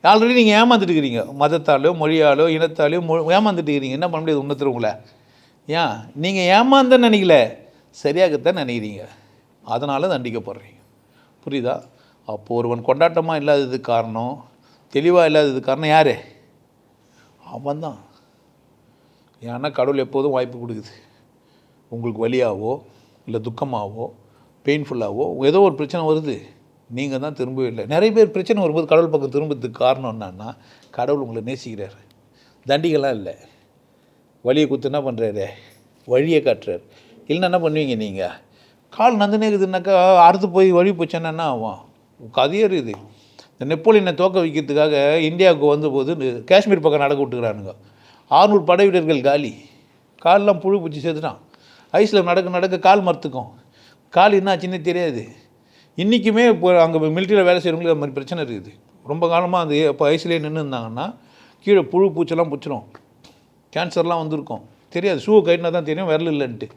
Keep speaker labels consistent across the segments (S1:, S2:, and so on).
S1: Already நீங்கள் ஏமாந்துட்டு இருக்கிறீங்க, மதத்தாலோ மொழியாலோ இனத்தாலையோ ஏமாந்துட்டு இருக்கிறீங்க. என்ன பண்ண முடியாது இன்னொருத்தர் உங்களை? ஏன் நீங்கள் ஏமாந்தன்னு நினைக்கல, சரியாகத்தான் நினைக்கிறீங்க, அதனால் தண்டிக்கப்படுறீங்க. புரியுதா? அப்போது ஒருவன் கொண்டாட்டமாக இல்லாததுக்கு காரணம், தெளிவாக இல்லாததுக்கு காரணம் யார்? அவன் தான். ஏன்னா கடவுள் எப்போதும் வாய்ப்பு கொடுக்குது. உங்களுக்கு வலியாவோ இல்லை துக்கமாகவோ பெயின்ஃபுல்லாகவோ ஏதோ ஒரு பிரச்சனை வருது, நீங்கள் தான் திரும்பவே இல்லை. நிறைய பேர் பிரச்சனை வரும்போது கடவுள் பக்கம் திரும்புறதுக்கு காரணம் என்னன்னா, கடவுள் உங்களை நேசிக்கிறார், தண்டிகளாக இல்லை. வழியை கொடுத்து என்ன பண்ணுறாரு? வழியை காட்டுறாரு. இல்லைன்னா என்ன பண்ணுவீங்க நீங்கள்? கால் நந்துனே இருக்குதுன்னாக்கா அறுத்து போய் வழி போச்சேன்னா என்ன ஆகும்? கதையே இருக்குது. இந்த நெப்போலியனை தோக்க வைக்கிறதுக்காக இந்தியாவுக்கு வந்தபோது காஷ்மீர் பக்கம் நடக்க விட்டுக்கிறானுங்க. 600 படை வீரர்கள் காலி, காலெலாம் புழு பூச்சி சேர்த்துட்டான். ஐஸில் நடக்க கால் மறுத்துக்கும். கால் என்ன ஆச்சுன்னே தெரியாது. இன்றைக்குமே இப்போ அங்கே மிலிட்டரியில் வேலை செய்கிறவங்களுக்கு அது மாதிரி பிரச்சனை இருக்குது. ரொம்ப காலமாக அந்த இப்போ ஐஸ்லேயே நின்று இருந்தாங்கன்னா கீழே புழு பூச்செல்லாம் பிடிச்சிரும், கேன்சர்லாம் வந்திருக்கும். தெரியாது, ஷூவை கட்டினா தான் தெரியும் விரல் இல்லைன்ட்டு.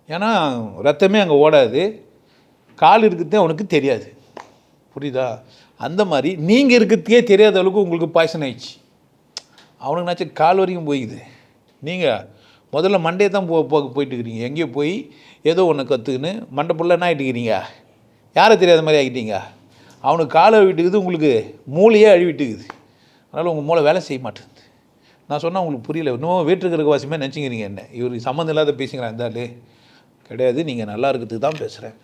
S1: ஏன்னா ரத்தமே அங்கே ஓடாது, கால் இருக்கிறதே அவனுக்கு தெரியாது. புரியுதா? அந்த மாதிரி நீங்கள் இருக்கிறதுக்கே தெரியாத அளவுக்கு உங்களுக்கு பாய்சன் ஆயிடுச்சு. அவனுக்கு நினச்சி கால் வரைக்கும் போய்க்குது. நீங்கள் முதல்ல மண்டே தான் போயிட்டு இருக்கிறீங்க. எங்கேயோ போய் ஏதோ ஒன்று கற்றுக்குன்னு மண்டை புள்ள என்ன ஆகிட்டுக்கிறீங்க? யாரை தெரியாத மாதிரி ஆகிட்டீங்க. அவனுக்கு காலை அழிவிட்டுக்குது, உங்களுக்கு மூளையே அழிவிட்டுக்குது. அதனால் உங்கள் மூளை வேலை செய்ய மாட்டேங்குது. நான் சொன்னால் உங்களுக்கு புரியல. இன்னும் வீட்டுக்கு வாசியமாக நினச்சிக்கிறீங்க. என்ன இவர் சம்மந்தம் இல்லாத பேசுங்கிறான் இருந்தாலே கிடையாது. நீங்கள் நல்லா இருக்கிறதுக்கு தான் பேசுகிறேன்.